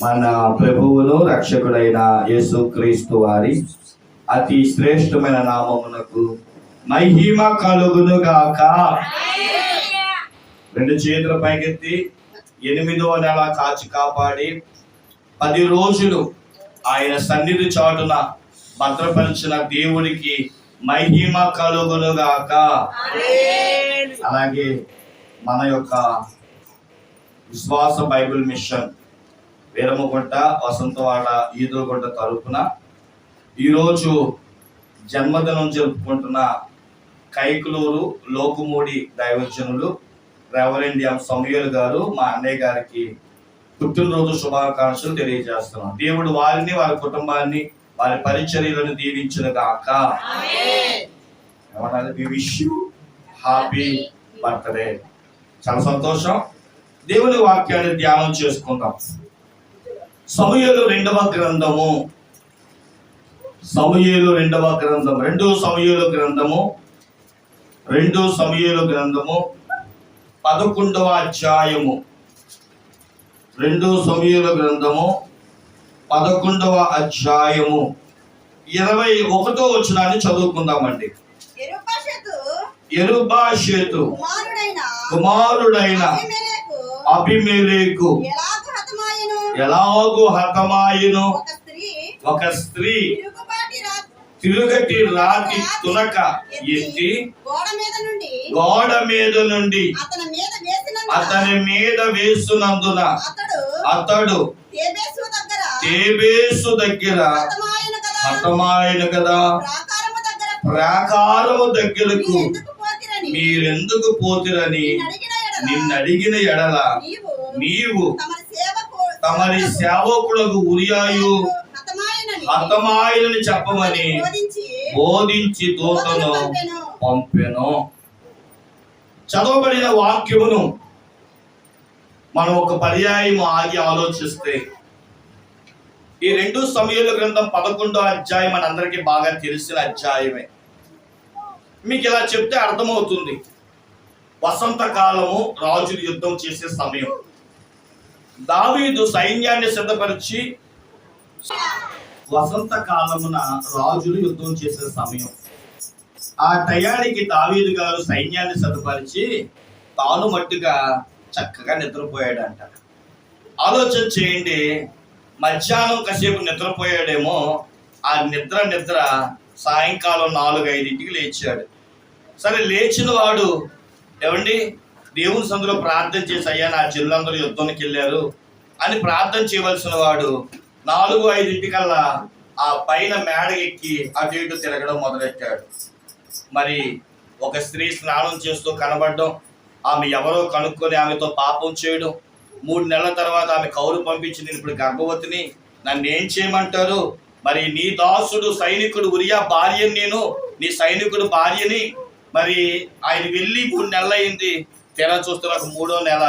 మన ప్రభువును రక్షకుడైన యేసుక్రీస్తు వారి అతి శ్రేష్టమైన నామమునకు మహిమ కలుగును గాక. రెండు చేతుల పైకెత్తి 8వ నెల కాచి కాపాడి 10 రోజులు ఆయన సన్నిధి చాటున భద్రపరిచిన దేవుడికి మహిమ కలుగును గాక. అలాగే మన యొక్క విశ్వాస బైబిల్ మిషన్ వీరముగుంట వసంతవాడ ఈదులగుంట తరపున ఈరోజు జన్మదినం జరుపుకుంటున్న కైకులూరు లోకుమూడి దైవజనులు రెవరెండ్ ఎం సమూయేల్ గారు, మా అన్నయ్య గారికి పుట్టినరోజు శుభాకాంక్షలు తెలియజేస్తున్నాం. దేవుడు వారిని, వారి కుటుంబాన్ని, వారి పరిచర్యలను దీవించును గాక. We wish you happy birthday. చాలా సంతోషం. దేవుని వాక్యాన్ని ధ్యానం చేసుకుందాం. సమూయేలు 2వ గ్రంథము, 2 సమూయేలు గ్రంథము 11వ అధ్యాయము. 2 సమూయేలు గ్రంథము 11వ అధ్యాయము 21వ వచనాన్ని చదువుకుందామండి. యెరుబ్బషెతు కుమారుడైన అబీమెలెకు ఎలాగూ హతమాయెను. ఒక స్త్రీ తిరుగటి రాతి తునక ఎత్తి గోడ మీద నుండి అతని మీద వేసినందున అతడు తేబేసు దగ్గర హతమాయెను కదా. ప్రాకారము దగ్గరకు మీరెందుకు పోతిరని నిన్నడిగిన ఎడల నీవు తమరి సేవకులకు ఉరియాయు హతమాయనని చెప్పమని బోధించి దూతను పంపెను. చదవబడిన వాక్యమును మనం ఒక పర్యాయం ఆగి ఆలోచిస్తే ఈ 2 సమూయేలు గ్రంథం 11వ అధ్యాయం మనందరికీ బాగా తెలిసిన అధ్యాయమే. మీకు ఇలా చెప్తే అర్థమవుతుంది. వసంతకాలము, రాజులు యుద్ధం చేసే సమయం. దావీదు సైన్యాన్ని సిద్ధపరిచి, వసంతకాలమున రాజులు యుద్ధం చేసే సమయం. ఆ టయానికి దావీదు గారు సైన్యాన్ని సిద్ధపరిచి తాను మట్టుగా చక్కగా నిద్రపోయాడంట. ఆలోచన చేయండి. మధ్యాహ్నం కాసేపు నిద్రపోయాడేమో, ఆ నిద్ర సాయంకాలం 4-5ంటికి లేచాడు. సరే, లేచిన వాడు ఏమండి దేవుని సందులో ప్రార్థన చేసి, అయ్యా నా చెల్లందరూ యుద్ధానికి వెళ్ళారు అని ప్రార్థన చేయవలసిన వాడు 4-5ంటికల్లా ఆ పైన మేడ ఎక్కి అటు ఇటు తిరగడం మొదలెట్టాడు. మరి ఒక స్త్రీ స్నానం చేస్తూ కనబడడం, ఆమె ఎవరో కనుక్కొని ఆమెతో పాపం చేయడం, 3 నెలల తర్వాత ఆమె కౌలు పంపించి, నేను ఇప్పుడు గర్భవతిని, నన్ను ఏం చేయమంటారు, మరి నీ దాసుడు సైనికుడు ఉరియా భార్యని, నేను నీ సైనికుడు భార్యని, మరి ఆయన వెళ్ళి 3 నెలలు అయింది, తెర చూస్తే నాకు 3వ నెల,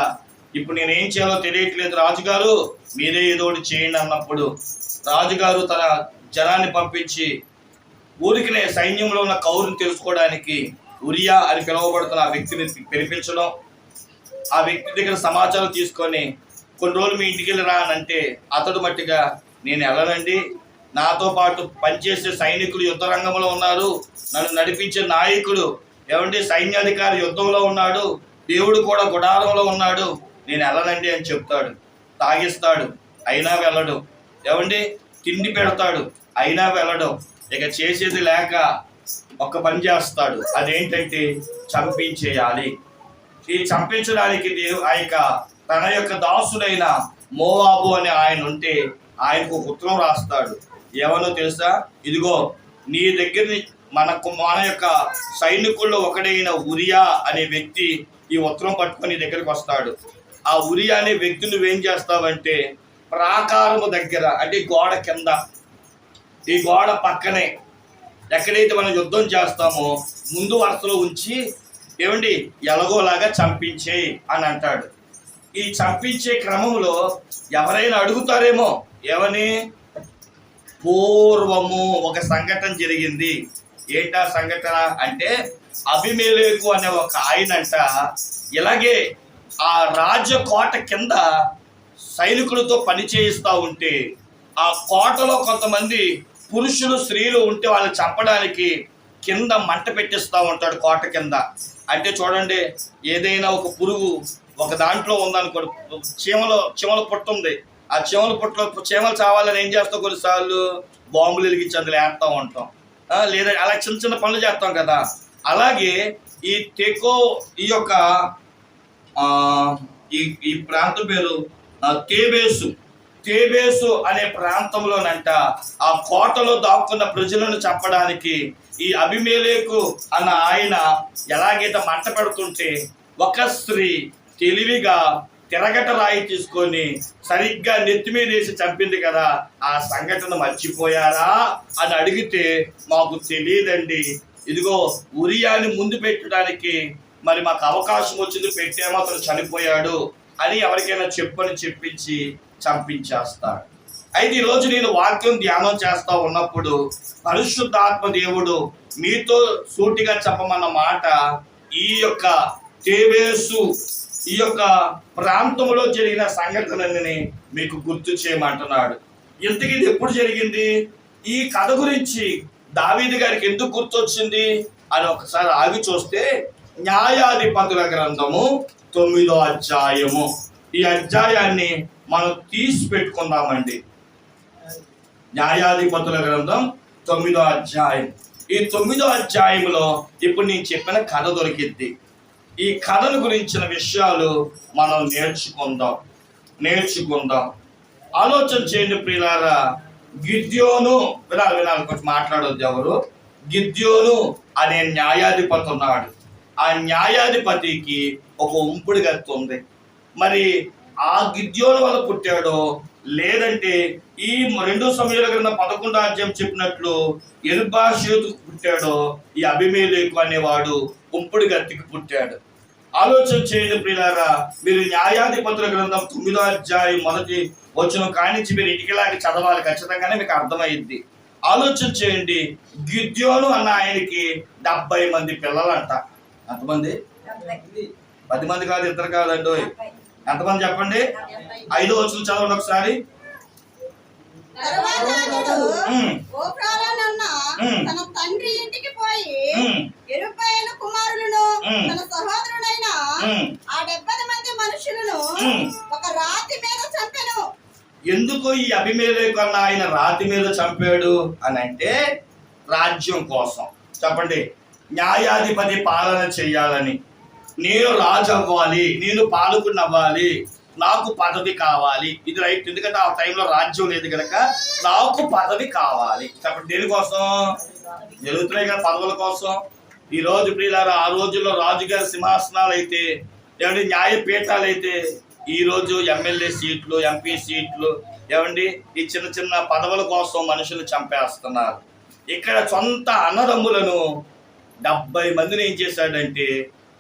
ఇప్పుడు నేనేం చేయాలో తెలియట్లేదు రాజుగారు, మీరే ఏదో ఒకటి చేయండి అన్నప్పుడు రాజుగారు తన జనాన్ని పంపించి ఊరికినే సైన్యంలో ఉన్న కౌరుని తెలుసుకోవడానికి ఉరియా అని పిలువబడుతున్న ఆ వ్యక్తిని పిలిపించడం, ఆ వ్యక్తి దగ్గర సమాచారం తీసుకొని కొన్ని రోజులు మీ ఇంటికి వెళ్ళి రా అని అంటే అతడు మట్టిగా నేను వెళ్ళనండి, నాతో పాటు పనిచేసే సైనికులు యుద్ధ రంగంలో ఉన్నారు, నన్ను నడిపించే నాయకుడు ఏమంటే సైన్యాధికారి యుద్ధంలో ఉన్నాడు, దేవుడు కూడా గుడారంలో ఉన్నాడు, నేను వెళ్ళనండి అని చెప్తాడు. తాగిస్తాడు, అయినా వెళ్ళడు. ఏమండి తిండి పెడతాడు, అయినా వెళ్ళడం. ఇక చేసేది లేక ఒక పని చేస్తాడు, అదేంటంటే చంపించేయాలి. ఈ చంపించడానికి తన యొక్క దాసుడైన మోవాబు అని ఆయన ఉంటే ఆయనకు ఒక ఉత్తరం రాస్తాడు. ఏమనో తెలుసా, ఇదిగో నీ దగ్గర మన యొక్క సైనికుల్లో ఒకడైన ఉరియా అనే వ్యక్తి ఈ ఉత్తరం పట్టుకొని నీ దగ్గరికి వస్తాడు. ఆ ఉరియా అనే వ్యక్తి నువ్వేం చేస్తావంటే, ప్రాకారము దగ్గర అంటే గోడ కింద, ఈ గోడ పక్కనే ఎక్కడైతే మనం యుద్ధం చేస్తామో ముందు వరుసలో ఉంచి ఏమండి ఎలాగోలాగా చంపించేయి అని అంటాడు. ఈ చంపించే క్రమంలో ఎవరైనా అడుగుతారేమో, ఏమని, పూర్వము ఒక సంఘటన జరిగింది. ఏంటా సంఘటన అంటే, అబీమెలెకు అనే ఒక ఆయనంట ఇలాగే ఆ రాజ్య కోట కింద సైనికులతో పని చేయిస్తూ ఉంటే ఆ కోటలో కొంతమంది పురుషులు స్త్రీలు ఉంటే వాళ్ళని చంపడానికి కింద మంట పెట్టిస్తూ ఉంటాడు కోట కింద. అంటే చూడండి, ఏదైనా ఒక పురుగు ఒక దాంట్లో ఉందనుకోండి, చీమల పుట్ట ఉంది, ఆ చీమల పుట్టలో చీమలు చావాలని ఏం చేస్తాం, కొన్నిసార్లు బాంబులు వెలిగించి అందులో వేస్తూ ఉంటాం, లేదా అలా చిన్న చిన్న పనులు చేస్తాం కదా. అలాగే ఈ తెకో ఈ యొక్క ఈ ప్రాంతం పేరు తేబేసు అనే ప్రాంతంలోనంట ఆ కోటలో దాక్కున్న ప్రజలను చంపడానికి ఈ అబీమెలెకు అన్న ఆయన ఎలాగైతే మంట పెడుతుంటే ఒక స్త్రీ తెలివిగా తిరగట రాయి తీసుకొని సరిగ్గా నెత్తి మీద వేసి చంపింది కదా, ఆ సంఘటన మర్చిపోయారా అని అడిగితే మాకు తెలియదండి, ఇదిగో ఉరియాని ముందు పెట్టడానికి మరి మాకు అవకాశం వచ్చింది, పెట్టేమో అతను చనిపోయాడు అని ఎవరికైనా చెప్పించి చంపించేస్తాడు. అయితే ఈరోజు నేను వాక్యం ధ్యానం చేస్తా ఉన్నప్పుడు పరిశుద్ధాత్మ దేవుడు మీతో సూటిగా చెప్పమన్న మాట, ఈ యొక్క తేబేసు ఈ యొక్క ప్రాంతంలో జరిగిన సంఘటనని మీకు గుర్తు చేయమంటున్నాడు. ఇంతకీ ఇది ఎప్పుడు జరిగింది, ఈ కథ గురించి దావీదు గారికి ఎందుకు గుర్తొచ్చింది అని ఒకసారి ఆగి చూస్తే న్యాయాధిపతుల గ్రంథము 9వ అధ్యాయము, ఈ అధ్యాయాన్ని మనం తీసి పెట్టుకుందామండి. న్యాయాధిపతుల గ్రంథం 9వ అధ్యాయం. ఈ 9వ అధ్యాయంలో ఇప్పుడు నేను చెప్పిన కథ దొరికిద్ది. ఈ కథను గురించిన విషయాలు మనం నేర్చుకుందాం. ఆలోచన చేయండి ప్రియులారా. గిద్యోను వినాలి కొంచెం మాట్లాడొద్దు ఎవరు. గిద్యోను అనే న్యాయాధిపతి ఉన్నాడు. ఆ న్యాయాధిపతికి ఒక ఉంపుడు గత్తి ఉంది. మరి ఆ గిద్యోను వల్ల పుట్టాడో లేదంటే ఈ 2 సమూయేలు గ్రంథం 11వ అధ్యాయం చెప్పినట్లు యెరుబ్బషేతుకు పుట్టాడో ఈ అబీమెలెకు అనేవాడు ఉంపుడు గత్తికి పుట్టాడు. ఆలోచన చేయండి ప్రియులారా. మీరు న్యాయాధిపతుల గ్రంథం 9వ అధ్యాయం 1వ వచనం కానించి మీరు ఇంటికిలాగా చదవాలి, ఖచ్చితంగానే మీకు అర్థమైద్ది. ఆలోచన చేయండి. గిద్యోను అన్న ఆయనకి 70 మంది పిల్లలంట. ఎంతమంది? 10 మంది కాదు, 2 కాదండి. ఎంతమంది చెప్పండి? 5వ వచనం చదవండి ఒకసారి. తన తండ్రి ఇంటికి పోయి యెరుబ్బయలు కుమారులను తన సహోదరుడైన ఆ 70 మంది మనుషులను ఒక రాతి మీద చంపెను. ఎందుకు ఈ అబీమెలెకు అన్న ఆయన రాతి మీద చంపాడు అని అంటే రాజ్యం కోసం. చెప్పండి, న్యాయాధిపతి పాలన చెయ్యాలని, నేను రాజు అవ్వాలి, నేను పాలకుని అవ్వాలి, నాకు పదవి కావాలి. ఇది రైట్. ఎందుకంటే ఆ టైంలో రాజ్యం లేదు కనుక నాకు పదవి కావాలి. చెప్పండి, దేనికోసం? జరుగుతున్నాయి కదా పదవుల కోసం. ఈ రోజు ప్రియులారా, ఆ రోజుల్లో రాజుగారి సింహాసనాలు అయితే, ఏమండి న్యాయపీఠాలు అయితే, ఈ రోజు ఎమ్మెల్యే సీట్లు, ఎంపీ సీట్లు, ఏమండి ఈ చిన్న చిన్న పదవుల కోసం మనుషులు చంపేస్తున్నారు. ఇక్కడ సొంత అన్నదమ్ములను 70 మందిని ఏం చేశాడంటే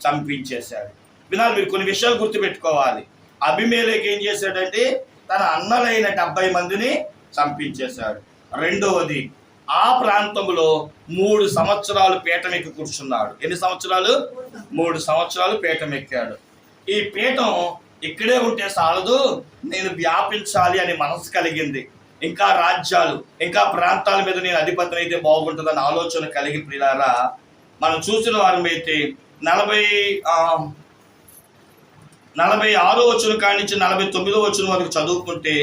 చంపించేశాడు. వినాలి, మీరు కొన్ని విషయాలు గుర్తుపెట్టుకోవాలి. అబీమెలెకు ఏం చేశాడంటే తన అన్నలైన 70 మందిని చంపించేశాడు. రెండవది, ఆ ప్రాంతంలో 3 సంవత్సరాలు పీఠం ఎక్కి కూర్చున్నాడు. ఎన్ని సంవత్సరాలు? 3 సంవత్సరాలు పీఠం ఎక్కాడు. ఈ పీఠం ఇక్కడే ఉంటే చాలదు, నేను వ్యాపించాలి అనే మనసు కలిగింది. ఇంకా రాజ్యాలు, ఇంకా ప్రాంతాల మీద నేను అధిపతిని అయితే బాగుంటుందని ఆలోచన కలిగి ప్రియులారా, మనం చూసిన వారమైతే 46వ వచనం కానించి 49వ వచనం వరకు చదువుకుంటే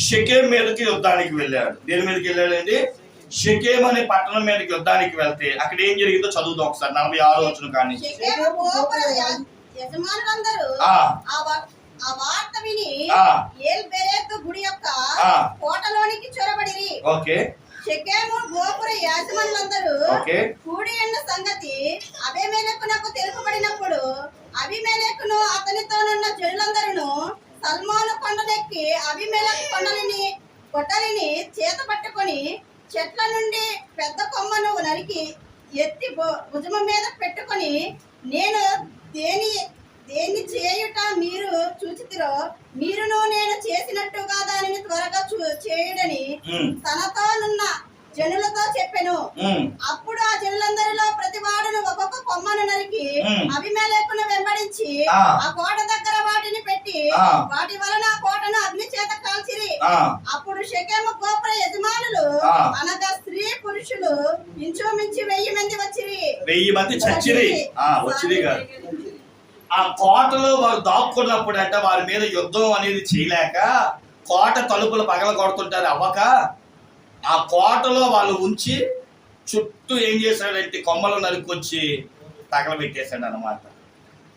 షెకెం మీదకి యుద్ధానికి వెళ్ళాడు. దేని మీదకి వెళ్ళాడండి? షెకెం అనే పట్టణం మీదకి యుద్ధానికి వెళ్తే అక్కడ ఏం జరిగిందో చదువుదాం ఒకసారి. 46వ వచనం కానించి. ఆ వార్త విని ఏల్బెరెతు గుడి యొక్క కోటలోనికి చొరబడిరి. ఓకే. షెకెము గోపుర యాజమానులందరూ కూడి ఉన్న సంగతి అబీమెలెకునకు తెలుపబడినప్పుడు అబీమెలెకును అతనితోనున్న జనులందరూ సల్మోను కొండనెక్కి అబీమెలెకు కొట్టలిని చేత పట్టుకొని చెట్ల నుండి పెద్ద కొమ్మను నరికి ఎత్తి భుజము మీద పెట్టుకొని, నేను దేన్ని చేయుట మీరు చూచితిరో మీరును నేను చేసినట్టుగా దానిని త్వరగా చేయుడని తనతోనున్న జనులతో చెప్పెను. అప్పుడు ఆ జనులందరిలో ప్రతి వాడును ఒక్కొక్క కొమ్మను నరికి అబీమెలెకును వెంబడించి ఆ కోట దగ్గర వాటిని పెట్టి వాటి వలన ఆ కోటను అగ్ని అప్పుడు షెకెము గోపుర యజమానులు ఆ. అనగా స్త్రీ పురుషులు ఇంచుమించు 1000 మంది వచ్చిరి. 1000 మంది చచ్చిరి. వచ్చిరి కాదు, ఆ కోటలో వారు దాక్కున్నప్పుడు అంటే వారి మీద యుద్ధం అనేది చేయలేక కోట తలుపులు పగల కొడుతుంటారు అవ్వక, ఆ కోటలో వాళ్ళు ఉంచి చుట్టూ ఏం చేశాడంటే కొమ్మలు నరుకొచ్చి తగలబెట్టేశాడు అన్నమాట.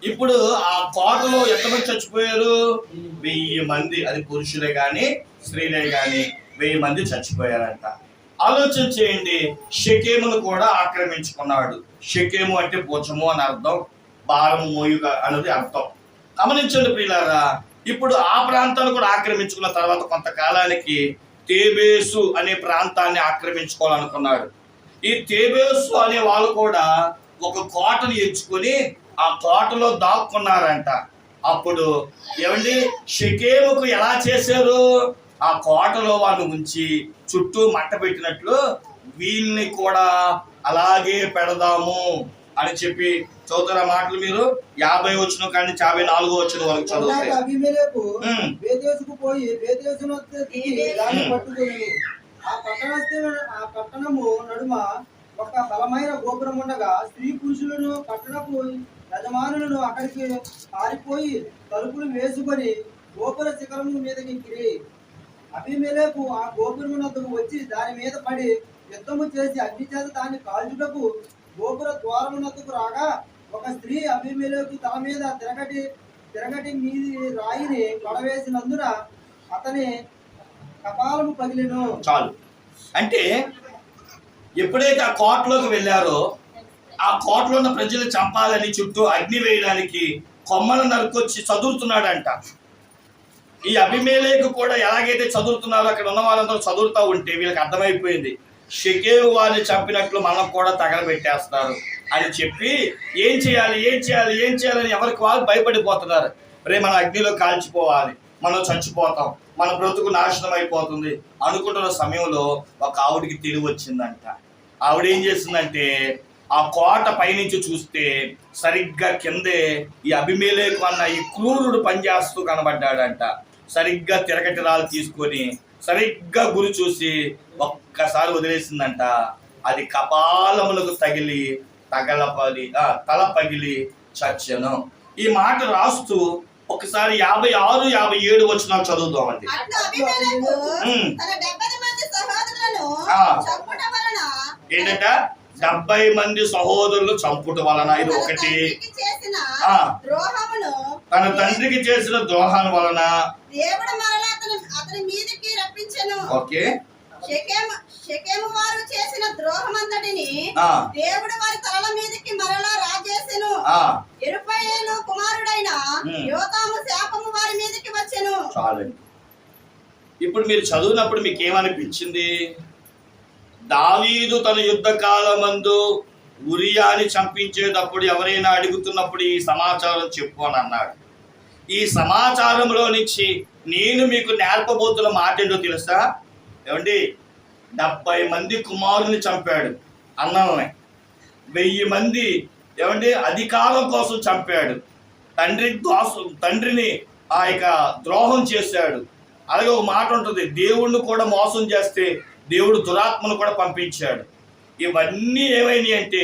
ఇప్పుడు ఆ కోటలో ఎంతమంది చచ్చిపోయారు? 1000 మంది. అది పురుషులే గాని స్త్రీలే గాని 1000 మంది చచ్చిపోయారంట. ఆలోచన చేయండి. షెకెమును కూడా ఆక్రమించుకున్నాడు. షెకెము అంటే భుజము అని అర్థం, భారం మోయుగా అనేది అర్థం. గమనించండి ప్రియులారా, ఇప్పుడు ఆ ప్రాంతాన్ని కూడా ఆక్రమించుకున్న తర్వాత కొంతకాలానికి తేబేసు అనే ప్రాంతాన్ని ఆక్రమించుకోవాలనుకున్నాడు. ఈ తేబేసు అనే వాళ్ళు కూడా ఒక కోటను ఎంచుకొని ఆ కోటలో దాక్కున్నారంట. అప్పుడు ఏమండి షెకెముకు ఎలా చేశారు? ఆ కోటలో వాళ్ళు ఉంచి చుట్టూ మట్ట పెట్టినట్లు వీళ్ళని కూడా అలాగే పెడదాము అని చెప్పి చదువుతారా మాటలు మీరు? 50 వచ్చిన కానీ 54 వచ్చిన వరకు చదువుతారు. అబీమెలెకు బేతేసుకు పోయి బేతేసును దాన్ని పట్టుకొని ఆ పట్టణము నడుమ ఒక బలమైన గోపురం ఉండగా స్త్రీ పురుషులను పట్టణపు యజమానులను అక్కడికి పారిపోయి తలుపులు వేసుకొని గోపుర శిఖరము మీదకి ఎక్కిరి. అబీమెలెకు ఆ గోపురమునకు వచ్చి దాని మీద పడి యుద్ధము చేసి అగ్ని చేత దాన్ని కాల్చుటకు గోపుర ద్వారమునకు రాగా ఒక స్త్రీ అబీమెలెకు తల మీద తిరగటి మీది రాయిని పడవేసినందున అతని కపాలము పగిలెను. చాలు. అంటే ఎప్పుడైతే ఆ కోటలోకి వెళ్ళారో ఆ కోటలో ఉన్న ప్రజలు చంపాలని చుట్టూ అగ్ని వేయడానికి కొమ్మలు నరుకొచ్చి చదువుతున్నాడంట. ఈ అబీమెలెకు కూడా ఎలాగైతే చదువుతున్నారో అక్కడ ఉన్న వాళ్ళందరూ చదువుతూ ఉంటే వీళ్ళకి అర్థమైపోయింది, షెకెము వారిని చంపినట్లు మనం కూడా తగలబెట్టేస్తారు అని చెప్పి ఏం చేయాలని ఎవరికి వాళ్ళు భయపడిపోతున్నారు. రే మన అగ్నిలో కాల్చిపోవాలి, మనం చచ్చిపోతాం, మన బ్రతుకు నాశనం అయిపోతుంది అనుకుంటున్న సమయంలో ఒక ఆవిడికి తెలివి వచ్చిందంట. ఆవిడ ఏం చేసిందంటే ఆ కోట పైనుంచి చూస్తే సరిగ్గా కిందే ఈ అబీమెలెకు అన్న ఈ క్రూరుడు పనిచేస్తూ కనబడ్డాడంట. సరిగ్గా తిరగటి రాళ్ళు తీసుకొని సరిగ్గా గురి చూసి ఒక్కసారి వదిలేసిందంట. అది కపాలములకు తగిలి తల పగిలి చచ్చెను. ఈ మాట రాస్తూ ఒకసారి 56, 57 వచనాలు చదువుతామండి. ఏంటంట? 70 మంది సహోదరులు చంపుట వలన, ఇది ఒకటి. తన తండ్రికి చేసిన ద్రోహం వలన దేవుడు మరలా అతని మీదకి రప్పించెను. ఓకే. షెకెము వారు చేసిన ద్రోహమంతటిని దేవుడు వారి తలల మీదకి మరలా రాజేసెను. యెరుబ్బయలు కుమారుడైన యోతాము శాపము వారి మీదకి వచ్చెను. చాలండి. ఇప్పుడు మీరు చదివినప్పుడు మీకు ఏమనిపించింది? దావీదు తన యుద్ధ కాలమందు ఉరియాని చంపించేటప్పుడు ఎవరైనా అడుగుతున్నప్పుడు ఈ సమాచారం చెప్పు అని అన్నాడు. ఈ సమాచారంలో నుంచి నేను మీకు నేర్పబోతున్న మాట ఏంటో తెలుసా? ఏమండి, 70 మంది కుమారుని చంపాడు అన్నల్ని, 1000 మంది ఏమండి అధికారం కోసం చంపాడు, తండ్రిని ఆ యొక్క ద్రోహం చేశాడు. అలాగే ఒక మాట ఉంటుంది, దేవుణ్ణి కూడా మోసం చేస్తే దేవుడు దురాత్మను కూడా పంపించాడు. ఇవన్నీ ఏమైనాయి అంటే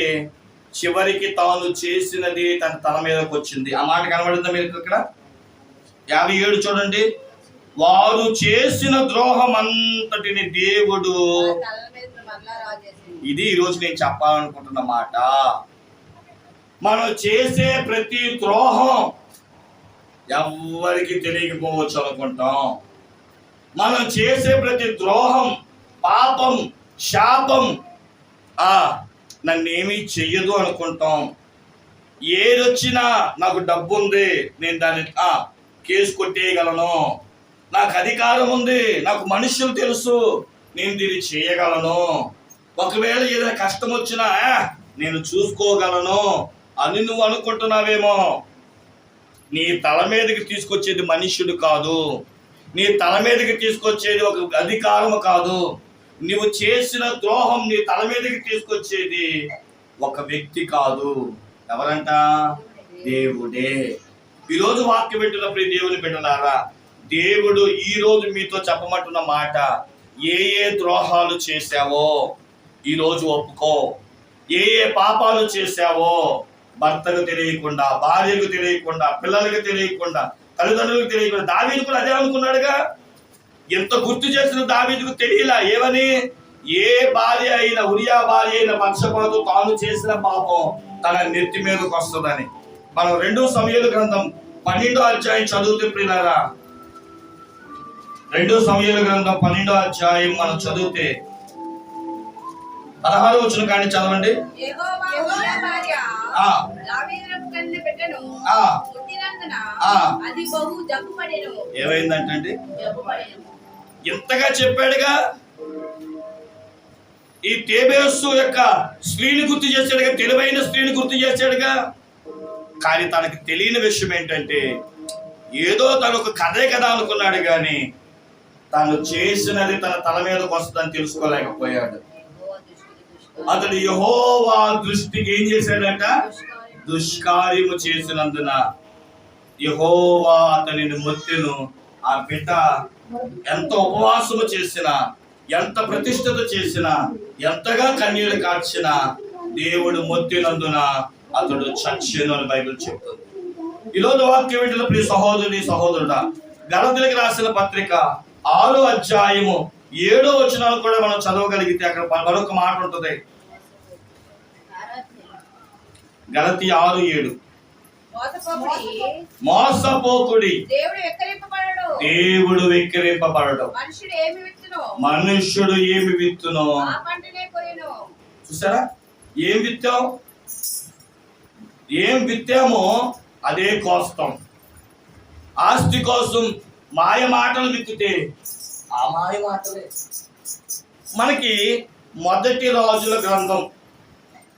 చివరికి తాను చేసినది తన తల మీదకి వచ్చింది. ఆ మాట కనబడిందా మీకు ఇక్కడ? 57 చూడండి. వారు చేసిన ద్రోహం అంతటిని దేవుడు, ఇది ఈరోజు నేను చెప్పాలనుకుంటున్న మాట. మనం చేసే ప్రతి ద్రోహం ఎవరికి తెలియకపోవచ్చు అనుకుంటాం. మనం చేసే ప్రతి ద్రోహం, పాపం, శాపం నన్నేమీ చెయ్యదు అనుకుంటాం. ఏదొచ్చినా నాకు డబ్బు ఉంది, నేను దాన్ని కేసు కొట్టేయగలను, నాకు అధికారం ఉంది, నాకు మనుషులు తెలుసు, నేను దీన్ని చేయగలను, ఒకవేళ ఏదైనా కష్టం వచ్చినా నేను చూసుకోగలను అని నువ్వు అనుకుంటున్నావేమో. నీ తల మీదకి తీసుకొచ్చేది మనుష్యుడు కాదు, నీ తల మీదకి తీసుకొచ్చేది ఒక అధికారము కాదు. నువ్వు చేసిన ద్రోహం నీ తల మీదకి తీసుకొచ్చేది ఒక వ్యక్తి కాదు. ఎవరంట? దేవుడే. ఈరోజు వాక్యం వింటున్నప్పుడు దేవుని బిడ్డలారా, దేవుడు ఈ రోజు మీతో చెప్పమంటున్న మాట, ఏ ఏ ద్రోహాలు చేశావో ఈరోజు ఒప్పుకో. ఏ ఏ పాపాలు చేశావో భర్తకు తెలియకుండా, భార్యకు తెలియకుండా, పిల్లలకు తెలియకుండా, తల్లిదండ్రులకు తెలియకుండా. దావీదు కూడా అదే అనుకున్నాడుగా. ఎంత గుర్తు చేసిన దావీదుకు తెలియలా ఏమని, ఏ భార్య అయిన, ఉరియా భార్య అయిన పక్షపాతం తాను చేసిన పాపం తన నెత్తి మీదకి వస్తుందని. మనం 2 సమూయేలు గ్రంథం 12వ అధ్యాయం చదివితే ప్రియులారా, 2 సమూయేలు గ్రంథం 12వ అధ్యాయం మనం చదివితే 16వ వచనం కానీ చదవండి. యెహోవా ఉరియా భార్య ఆ దావీదునకు కన్న బిడ్డను ఆ పుట్టినందున ఆ అది బహు జబ్బుపడెను. ఏమైందంటే జబ్బుపడెను. ఇంతగా చెప్పాడుగా. ఈ తేబేసు యొక్క స్త్రీని గుర్తు చేశాడుగా, తెలివైన స్త్రీని గుర్తు చేశాడుగా. కానీ తనకు తెలియని విషయం ఏంటంటే, ఏదో తను ఒక కథే కదా అనుకున్నాడు, కానీ తను చేసినది తన తల మీదకి వస్తుందని తెలుసుకోలేకపోయాడు. అతడు యెహోవా దృష్టికి ఏం చేశాడంట, దుష్కార్యము చేసినందున యెహోవా అతనిని మొత్తెను. ఆ బిడ్డ ఎంత ఉపవాసము చేసినా, ఎంత ప్రతిష్ఠత చేసినా, ఎంతగా కన్నీరు కార్చినా దేవుడు మొత్తినందున అతడు చచ్చెను అని బైబిల్ చెప్తుంది. ఈరోజు వాక్యం ఏంటంటే, ప్రియ సహోదరి సహోదరుడా, గలతీయులకు రాసిన పత్రిక 6వ అధ్యాయము 7వ వచనాలు కూడా మనం చదవగలిగితే అక్కడ మరొక మాట ఉంటుంది. గలతీ 6:7. మోసపోకుడి, దేవుడు వెక్కిరింపబడడు, మనుష్యుడు ఏమి విత్తునో. చూసారా, ఏం విత్తామో అదే కోస్తాం. ఆస్తి కోసం మాయ మాటలు విత్తితే ఆ మాయ మాటలే. మనకి మొదటి రాజుల గ్రంథం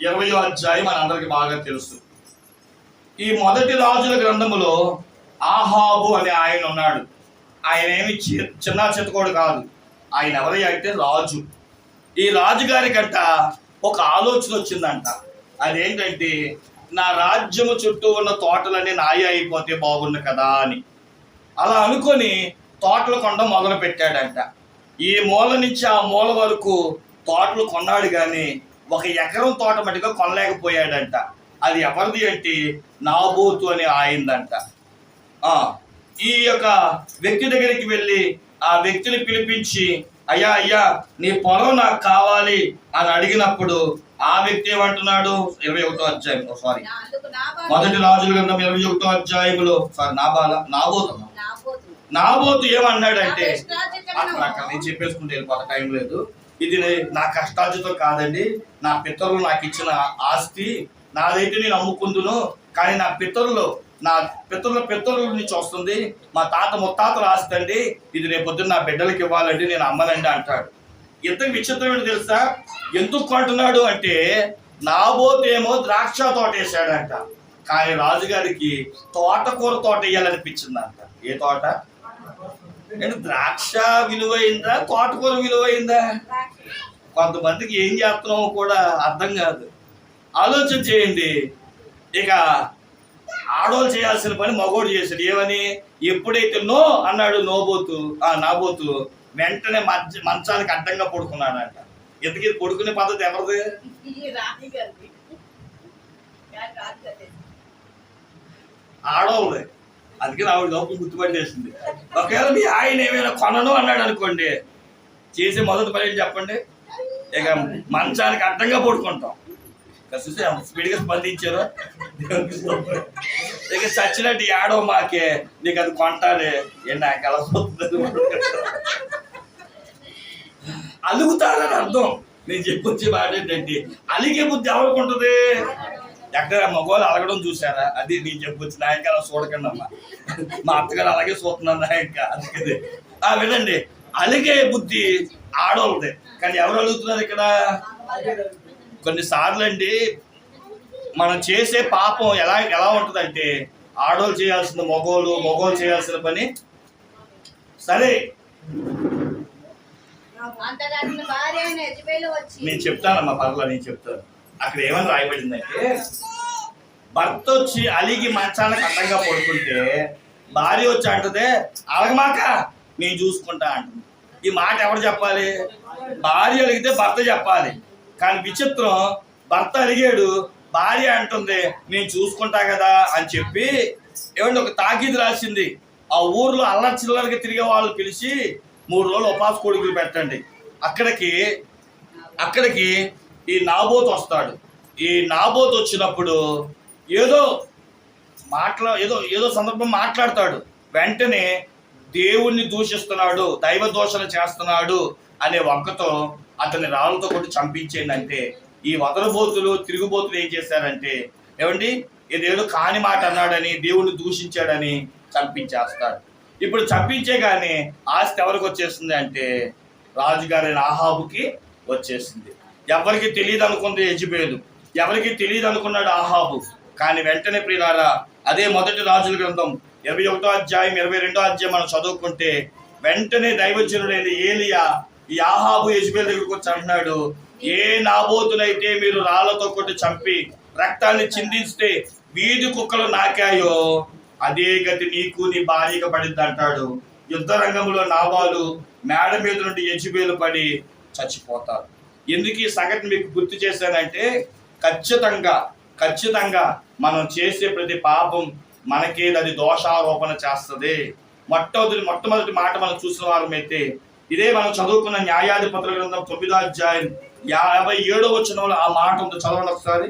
20వ అధ్యాయం మనందరికి బాగా తెలుసు. ఈ మొదటి రాజుల గ్రంథములో ఆహాబు అనే ఆయన ఉన్నాడు. ఆయన ఏమి చిన్న చితకోడు కాదు. ఆయన ఎవరి అంటే రాజు. ఈ రాజుగారి కంట ఒక ఆలోచన వచ్చిందంట. అదేంటంటే, నా రాజ్యము చుట్టూ ఉన్న తోటలన్నీ నాయ అయిపోతే బాగుండు కదా అని. అలా అనుకొని తోటలు కొనడం మొదలు పెట్టాడంట. ఈ మూల నుంచి ఆ మూల వరకు తోటలు కొన్నాడు, కానీ 1 ఎకరం తోట మటుగా కొనలేకపోయాడంట. అది ఎవరిది అంటే నాబోతు అని ఆయిందంట. ఈ యొక్క వ్యక్తి దగ్గరికి వెళ్ళి ఆ వ్యక్తిని పిలిపించి, అయ్యా అయ్యా నీ పొలం నాకు కావాలి అని అడిగినప్పుడు ఆ వ్యక్తి ఏమంటున్నాడు, 21వ అధ్యాయం మొదటి రాజుల గ్రంథం 21వ అధ్యాయంలో నాబోతు ఏమన్నాడంటే, అక్కడ నేను చెప్పేసుకుంటే వెళ్ళిపోతా, టైం లేదు. ఇది నా కష్టార్జితం కాదండి, నా పితరులు నాకు ఇచ్చిన ఆస్తి, నాదైతే నేను అమ్ముకుందును, కానీ నా పితరుల నుంచి వస్తుంది, మా తాత ముత్తాతలు ఆస్తి అండి, ఇది రేపొద్దున నా బిడ్డలకి ఇవ్వాలండి, నేను అమ్మనండి అంటాడు. ఎంత విచిత్రం ఏంటో తెలుసా? ఎందుకు కొంటున్నాడు అంటే, నాబోతేమో ద్రాక్ష తోట వేసాడంట, కానీ రాజుగారికి తోటకూర తోట వేయాలనిపించిందంట. ఏ తోట అంటే, ద్రాక్ష విలువైందా తోటకూర విలువైందా? కొంతమందికి ఏం చేస్తున్నామో కూడా అర్థం కాదు. ఆలోచన చేయండి. ఇక ఆడోళ్ళు చేయాల్సిన పని మగోడు చేశాడు. ఏమని, ఎప్పుడైతే నో అన్నాడు నాబోతు వెంటనే మంచానికి అడ్డంగా పడుకున్నాడంట. ఎందుకు పడుకునే పద్ధతి ఎవరిది? ఆడోళ్ళది. అందుకే ఆవిడ లోపల గుర్తుపట్టేసింది. ఒకవేళ మీ ఆయన ఏమైనా కొనను అన్నాడు అనుకోండి, చేసే మొదటి పని ఏంటి చెప్పండి? ఇక మంచానికి అడ్డంగా పడుకుంటాం. చూస్తే స్పీడ్గా స్పందించారు. ఇక చచ్చినట్టు ఆడో మాకే, నీకు అది కొంటానే నాకు ఎలా పోతుంది, అలుగుతారని అర్థం. నేను చెప్పొచ్చే మాట ఏంటంటే, అలిగే బుద్ధి ఎవరికి ఉంటుంది? ఎక్కడ మగవాళ్ళు అలగడం చూసారా? అది నేను చెప్పొచ్చు. నాయక అలా చూడకండి అమ్మా, మా అత్తగారు అలాగే చూస్తున్నాను నాయక. అందుకని వినండి, అలిగే బుద్ధి ఆడవాళ్ళదే, కానీ ఎవరు అలుగుతున్నారు ఇక్కడ? కొన్నిసార్లు అండి మనం చేసే పాపం ఎలా ఉంటుందంటే, ఆడోళ్ళు చేయాల్సిన మగోళ్ళు చేయాల్సిన పని సరే. నేను చెప్తానమ్మా, పర్లా నేను చెప్తాను. అక్కడ ఏమని రాయబడిందంటే, భర్త వచ్చి అలిగి మంచానికి అడ్డంగా పడుకుంటే భార్య వచ్చి అంటదే అలగమాక నేను చూసుకుంటా అంటుంది. ఈ మాట ఎవరు చెప్పాలి? భార్య అడిగితే భర్త చెప్పాలి. కానీ విచిత్రం, భర్త అడిగాడు, భార్య అంటుంది నేను చూసుకుంటా కదా అని చెప్పి ఏమంటే ఒక తాకీదు రాసింది. ఆ ఊర్లో అల్లరి చిల్లరగా తిరిగే వాళ్ళు పిలిచి 3 రోజులు ఉపాస కోడికలు పెట్టండి. అక్కడికి ఈ నాబోతు వస్తాడు. ఈ నాబోతు వచ్చినప్పుడు ఏదో సందర్భం మాట్లాడతాడు. వెంటనే దేవుణ్ణి దూషిస్తున్నాడు, దైవ దోషణ చేస్తున్నాడు అనే వంకతో అతన్ని రాళ్ళతో కొట్టి చంపించేయండి అంటే, ఈ వదలబోతులు తిరుగుబోతులు ఏం చేశారంటే ఏమండి ఇదేదో కాని మాట అన్నాడని దేవుణ్ణి దూషించాడని చంపించేస్తాడు. ఇప్పుడు చంపించే కానీ ఆస్తి ఎవరికి వచ్చేస్తుంది అంటే రాజుగారైన ఆహాబుకి వచ్చేసింది. ఎవరికి తెలియదు అనుకుంది యెజెబెలు, ఎవరికి తెలియదు అనుకున్నాడు ఆహాబు. కానీ వెంటనే ప్రియులారా, అదే మొదటి రాజుల గ్రంథం 21వ అధ్యాయం 22వ అధ్యాయం మనం చదువుకుంటే వెంటనే దైవజనుడైన ఏలియా ఈ ఆహాబు యెజెబెలు దగ్గరికి వచ్చి అంటున్నాడు, ఏ నాబోతునైతే మీరు రాళ్లతో కొట్టి చంపి రక్తాన్ని చిందిస్తే వీధి కుక్కలు నాకాయో అదే గతి నీకు నీ భార్యకు పడింది అంటాడు. యుద్ధ రంగంలో నాబాలు మేడ మీద నుండి యెజెబెలు పడి చచ్చిపోతారు. ఎందుకు ఈ సంఘటన మీకు గుర్తు చేశానంటే ఖచ్చితంగా మనం చేసే ప్రతి పాపం మనకి అది దోషారోపణ చేస్తుంది. మొట్టమొదటి మాట మనం చూసిన వారమైతే ఇదే మనం చదువుకున్న న్యాయాధిపతుల గ్రంథం 9వ అధ్యాయం 57వ వచనంలో ఆ మాట ఉంది. చదవండి ఒకసారి.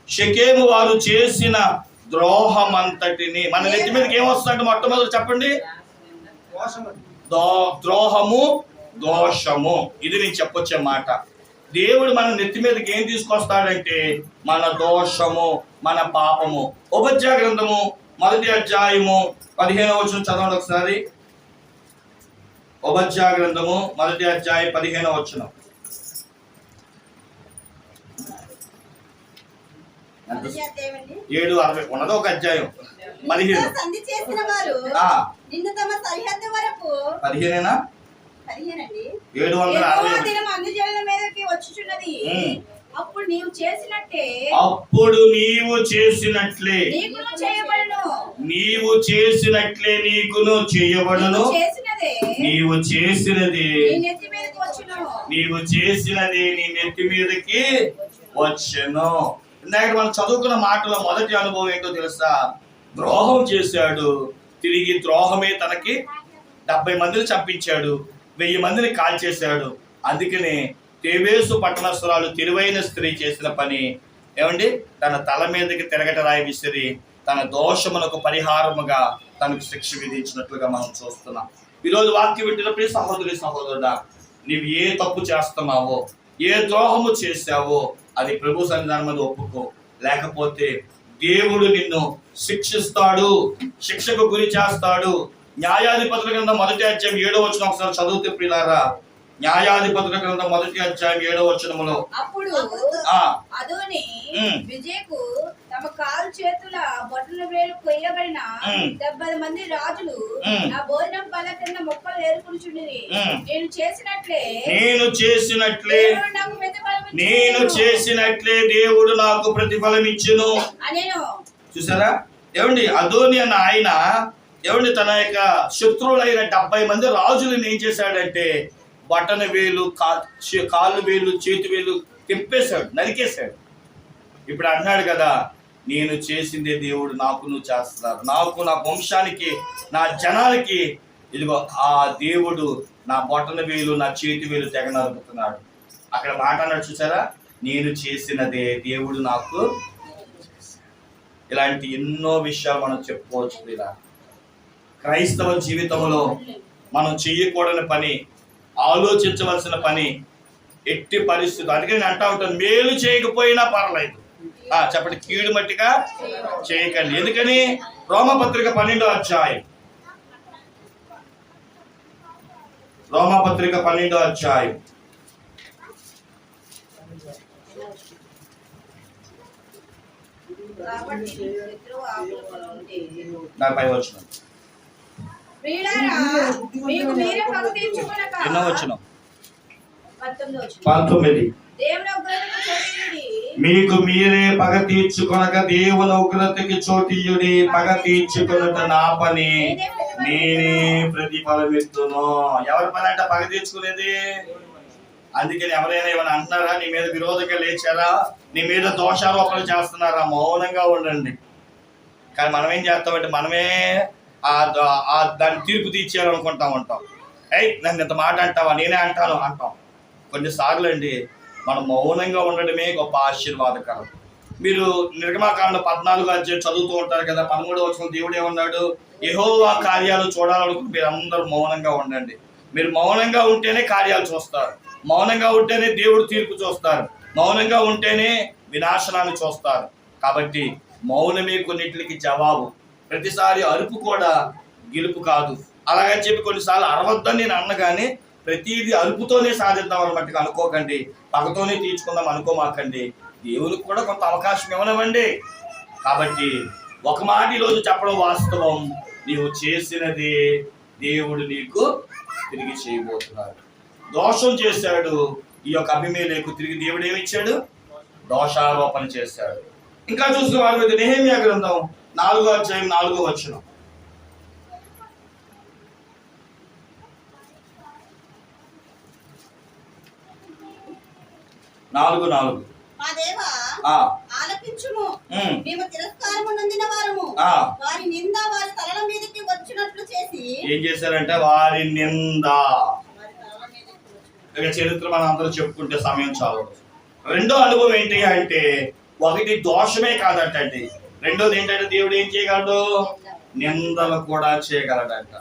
షెకెము వారు చేసిన ద్రోహమంతటిని, మన నెత్తి మీదకి ఏమొస్తుందంటే మొట్టమొదటి చెప్పండి, ద్రోహము, దోషము. ఇది నేను చెప్పొచ్చే మాట. దేవుడు మన నెత్తి మీదకి ఏం తీసుకొస్తాడంటే మన దోషము, మన పాపము. ఉపజ్జా గ్రంథము 1వ అధ్యాయము 15వ వచనం చదవండి ఒకసారి. ఉపజ్జా గ్రంథము 1వ అధ్యాయం 15వ వచనం. 7:60 ఉన్నది ఒక అధ్యాయం 15. సంధి చేసిన వారు నిన్ను తమ సరిహద్దు వరకు 15 15 760 వచ్చుచున్నది. అప్పుడు నీవు చేసినట్లే నీవు చేసినట్లే నీకును చేయబడును. నీవు చేసినది నీ నెత్తి మీదకి వచ్చును. ఇందాక మనం చదువుకున్న మాటలో మొదటి అనుభవం ఏంటో తెలుసా? ద్రోహం చేశాడు, తిరిగి ద్రోహమే తనకి 70 మందిని చంపించాడు, 1000 మందిని కాల్చేశాడు. అందుకనే తేబేసు పట్టణస్థురాలు తెలివైన స్త్రీ చేసిన పని ఏమండి, తన తల మీదకి తిరగట రాయి విసిరి తన దోషమునకు పరిహారముగా తనకు శిక్ష విధించినట్లుగా మనం చూస్తున్నాం. ఈరోజు వాక్యం వింటున్నప్పుడు సహోదరుడా, నీవు ఏ తప్పు చేస్తున్నావో, ఏ ద్రోహము చేశావో అది ప్రభు సన్నిధానం మీద ఒప్పుకో. లేకపోతే దేవుడు నిన్ను శిక్షిస్తాడు, శిక్షకు గురి చేస్తాడు. న్యాయాధిపతుల గ్రంథం 1వ అధ్యాయం 7వ వచనం ఒకసారి చదివితే ప్రియులారా, న్యాయాధిపతుల గ్రంథం 1వ అధ్యాయం 7వ వచనములో అప్పుడు అదోని విజయకు తమ కాలు చేతుల బొట్టల వేలు కొయ్యబడిన 70 మంది రాజులు నా భోజనం పళ్ళ కింద మొక్కలు ఏరుకునిచుండిరి. నేను చేసినట్లే దేవుడు నాకు ప్రతిఫలం ఇచ్చును అనేను. చూసారా ఏమండి, అదోని అన్న ఆయన ఏమండి తన యొక్క శత్రువులైన 70 మంది రాజులను ఏం చేశాడంటే బటన వేలు, కాళ్ళు వేలు, చేతి వేలు తెంపేశాడు, నరికేశాడు. ఇప్పుడు అన్నాడు కదా, నేను చేసిందే దేవుడు నాకు నువ్వు చేస్తున్నారు, నాకు, నా వంశానికి, నా జనాలకి ఇదిగో ఆ దేవుడు నా బొటన వేలు, నా చేతి వేలు తెగ నరుకుతున్నాడు. అక్కడ మాట అన్నాడు చూసారా, నేను చేసినదే దేవుడు నాకు. ఇలాంటి ఎన్నో విషయాలు మనం చెప్పుకోవచ్చు. ఇలా క్రైస్తవ జీవితంలో మనం చెయ్యకూడని పని, ఆలోచించవలసిన పని ఎట్టి పరిస్థితి. అందుకని నేను అంటా ఉంటాను, మేలు చేయకపోయినా పర్లేదు, చెప్పండి, కీడు మట్టిగా చేయకండి. ఎందుకని? రోమపత్రిక 12వ అధ్యాయం, రోమపత్రిక 12వ అధ్యాయం 40వ వచనం. ఎన్నో వచనం? 19. మీకు మీరే పగ తీర్చుకొనక దేవుని ఉగ్రతకి చోటియుడి. పగ తీర్చుకొనుట నా పని, నేనే ప్రతిఫలమిస్తును. ఎవరి పని అంట పగ తీర్చుకునేది? అందుకని ఎవరైనా ఏమైనా అంటున్నారా, నీ మీద విరోధంగా లేచారా, నీ మీద దోషారోపణ చేస్తున్నారా, మౌనంగా ఉండండి. కానీ మనం ఏం చేస్తామంటే మనమే దాన్ని తీర్పు తీర్చేయాలనుకుంటా ఉంటాం. నన్ను ఇంత మాట అంటావా, నేనే అంటాను అంటాం. కొన్నిసార్లు అండి మనం మౌనంగా ఉండడమే గొప్ప ఆశీర్వాదకరం. మీరు నిర్గమాకాండ 14 అధ్యాయం చదువుతూ ఉంటారు కదా. 13వ వచనం దేవుడు ఏమన్నాడు? యెహోవా కార్యాలు చూడాలనుకుంటే మీరు అందరూ మౌనంగా ఉండండి. మీరు మౌనంగా ఉంటేనే కార్యాలు చూస్తారు, మౌనంగా ఉంటేనే దేవుడు తీర్పు చూస్తారు, మౌనంగా ఉంటేనే వినాశనాన్ని చూస్తారు. కాబట్టి మౌనమే కొన్నిటికి జవాబు. ప్రతిసారి అరుపు కూడా గెలుపు కాదు. అలాగని చెప్పి కొన్నిసార్లు అరవద్దని నేను అన్నగానే ప్రతిదీ అరుపుతోనే సాధిద్దాం అన్నట్టుగా అనుకోకండి, పగతోనే తీర్చుకుందాం అనుకోమాకండి. దేవునికి కూడా కొంత అవకాశం ఇవ్వనివ్వండి. కాబట్టి ఒక మాట ఈరోజు చెప్పడం వాస్తవం, నీవు చేసినది దేవుడు నీకు తిరిగి చేయబోతున్నాడు. దోషం చేశాడు ఈ యొక్క అబీమెలెకు, తిరిగి దేవుడు ఏమిచ్చాడు? దోషారోపణ చేశాడు. ఇంకా చూసిన వారి మీద నెహెమ్యా గ్రంథం 4వ అధ్యాయం 4వ వచనం. 4:4. మా దేవా ఆలకించుము, మేము తిరస్కారము నొందిన వారము. వారి నింద వారి తలల మీదకి వచ్చినట్లు చేసి. ఏం చేశారంటే వారి నింద. ఇక చరిత్ర మనం అందరూ చెప్పుకుంటే సమయం చాలు. రెండో అనుభవం ఏంటి అంటే, ఒకటి దోషమే కాదంటండి, రెండోది ఏంటంటే దేవుడు ఏం చేయగలడు? నిందలు కూడా చేయగలడంట.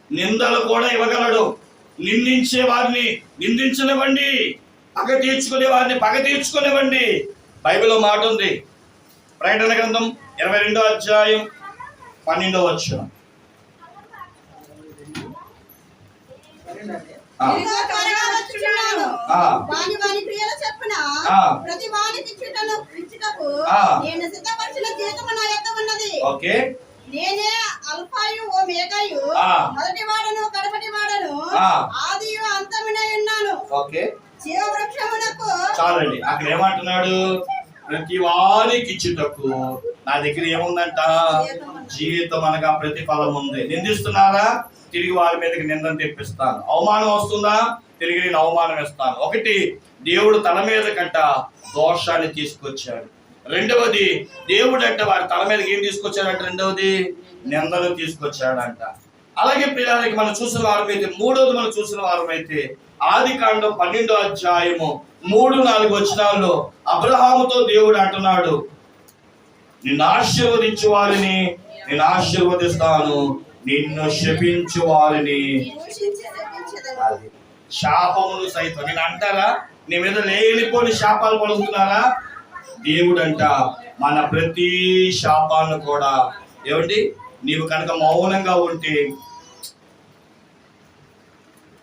నిందలు కూడా ఇవ్వగలడు. నిందించే వారిని నిందించనివ్వండి, పగ తీర్చుకునే వారిని పగ తీర్చుకునివ్వండి. బైబిల్లో మాట ఉంది, ప్రకటన గ్రంథం 22వ అధ్యాయం 12వ వచనం. ఓకే, నేనే అల్ఫాయు ఓమేగాయు, మొదటి వాడను కడపటి వాడను, ఆదియు అంతమునై ఉన్నాను. ఓకే, జీవవృక్షమునకు. చాలండి. అక్కడ ఏమంటున్నాడు? ప్రతి వారికి ఇచ్చుటకు నా దగ్గర ఏముందంట? జీవితం అనగా ప్రతిఫలం ఉంది. నిందిస్తున్నారా? తిరిగి వారి మీదకి నిందను తెప్పిస్తాను. అవమానం వస్తుందా? తిరిగి నేను అవమానం ఇస్తాను. ఒకటి, దేవుడు తన మీద కంట దోషాన్ని తీసుకొచ్చాడు. రెండవది, దేవుడు అంటే వారి తల మీదకి ఏం తీసుకొచ్చాడంట? రెండవది, నిందను తీసుకొచ్చాడంట. అలాగే పిల్లలకి మనం చూసిన వారమైతే, మూడవది మనం చూసిన వారమైతే ఆదికాండం 12వ అధ్యాయము 3-4 వచనాల్లో అబ్రహాముతో దేవుడు అంటున్నాడు, నిన్ను ఆశీర్వదించు వారిని నేను ఆశీర్వదిస్తాను, నిన్ను శపించు వారిని. శాపములు సైతం నేను అంటారా? నీ మీద లేనిపోని శాపాలు పలుకుతున్నారా? దేవుడు అంట మన ప్రతి శాపాన్ని కూడా, ఏమండి, నీవు కనుక మౌనంగా ఉంటే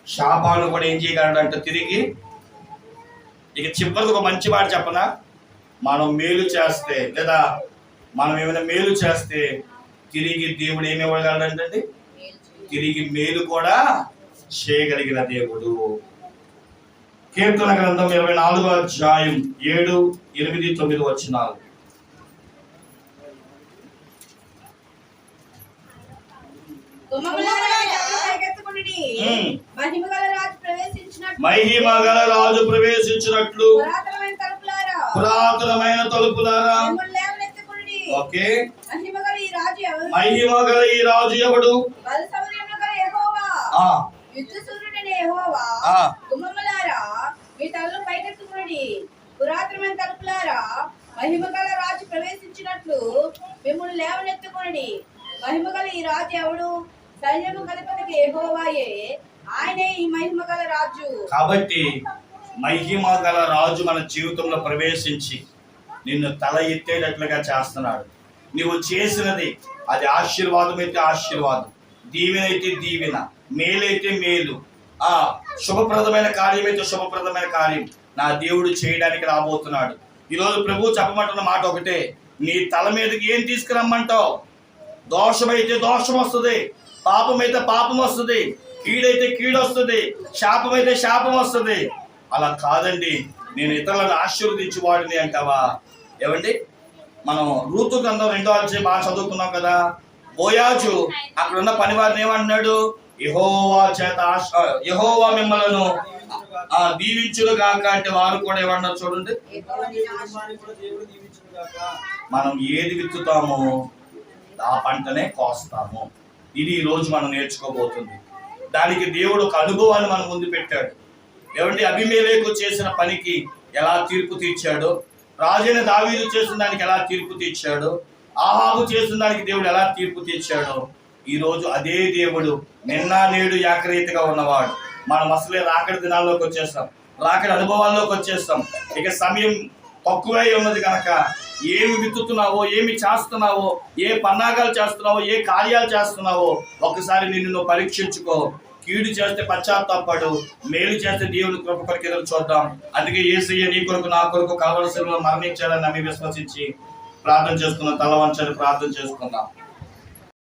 శాపాన్ని కూడా ఏం చేయగలడంట తిరిగి. ఇక చివరికి ఒక మంచి మాట చెప్పనా? మనం మేలు చేస్తే, లేదా మనం ఏమైనా మేలు చేస్తే తిరిగి దేవుడు ఏమి ఇవ్వగలడంటే తిరిగి మేలు కూడా చేయగలిగిన దేవుడు. కీర్తన గ్రంథం 24వ అధ్యాయం 7, 8, 9 వచనాలు. మహిమగల రాజు ప్రవేశించినట్లు పురాతనమైన తలుపులారా. ఓకే, మహిమగల ఈ రాజు ఎవడు? పురాతనమైన తలుపులారా, మహిమగల రాజు ప్రవేశించినట్లు మిమ్మల్ని లేవనెత్తుకొనుడి. మహిమగల ఈ రాజు ఎవడు? సైన్యము గలపతికి యెహోవాయే, ఆయనే ఈ మహిమగల రాజు. కాబట్టి మహిమగల రాజు మన జీవితంలో ప్రవేశించి నిన్ను తల ఎత్తేటట్లుగా చేస్తున్నాడు. నువ్వు చేసినది అది ఆశీర్వాదం అయితే ఆశీర్వాదం, దీవెన అయితే దీవెన, మేలైతే మేలు, శుభప్రదమైన కార్యం అయితే శుభప్రదమైన కార్యం నా దేవుడు చేయడానికి రాబోతున్నాడు. ఈరోజు ప్రభు చెప్పమంటున్న మాట ఒకటే, నీ తల మీదకి ఏం తీసుకురమ్మంటావు? దోషమైతే దోషం వస్తుంది, పాపం అయితే పాపం వస్తుంది, కీడైతే కీడు వస్తుంది, శాపం అయితే శాపం వస్తుంది. అలా కాదండి, నేను ఇతరులను ఆశీర్వదించి వాడిని అంటావా? ఏమండి, మనం రూతు గ్రంథం 2వ అధ్యాయం బాగా చదువుకున్నాం కదా. బోయాజు అక్కడ ఉన్న పనివారిని ఏమంటున్నాడు? యెహోవా మిమ్మలను దీవించును గాక అంటే వారు కూడా ఏమన్నారు చూడండి. మనం ఏది విత్తుతామో ఆ పంటనే కోస్తాము. ఇది ఈ రోజు మనం నేర్చుకోబోతుంది. దానికి దేవుడు ఒక అనుభవాన్ని మన ముందు పెట్టాడు. ఏమండి, అబీమెలెకు చేసిన పనికి ఎలా తీర్పు తీర్చాడో, రాజైన దావీదు చేసిన దానికి ఎలా తీర్పు తీర్చాడో, ఆహాబు చేసిన దానికి దేవుడు ఎలా తీర్పు తీర్చాడో, ఈ రోజు అదే దేవుడు నిన్న నేడు ఏకరీతిగా ఉన్నవాడు. మనం అసలే రాకడి దినాల్లోకి వచ్చేస్తాం, రాకడి అనుభవాల్లోకి వచ్చేస్తాం. ఇక సమయం తక్కువై ఉన్నది కనుక ఏమి విత్తుతున్నావో, ఏమి చేస్తున్నావో, ఏ పన్నాగాలు చేస్తున్నావో, ఏ కార్యాలు చేస్తున్నావో ఒకసారి నిన్ను నువ్వు పరీక్షించుకో. కీడు చేస్తే పశ్చాత్తాపడు, మేలు చేస్తే దేవుని కృప కొరకు ఎదురు చూద్దాం. అందుకే యేసయ్య నీ కొరకు నా కొరకు కల్వరి శిలువలో మరణించాలని నమ్మి విశ్వసించి ప్రార్థన చేసుకుందాం. తల వంచని ప్రార్థన చేసుకుందాం.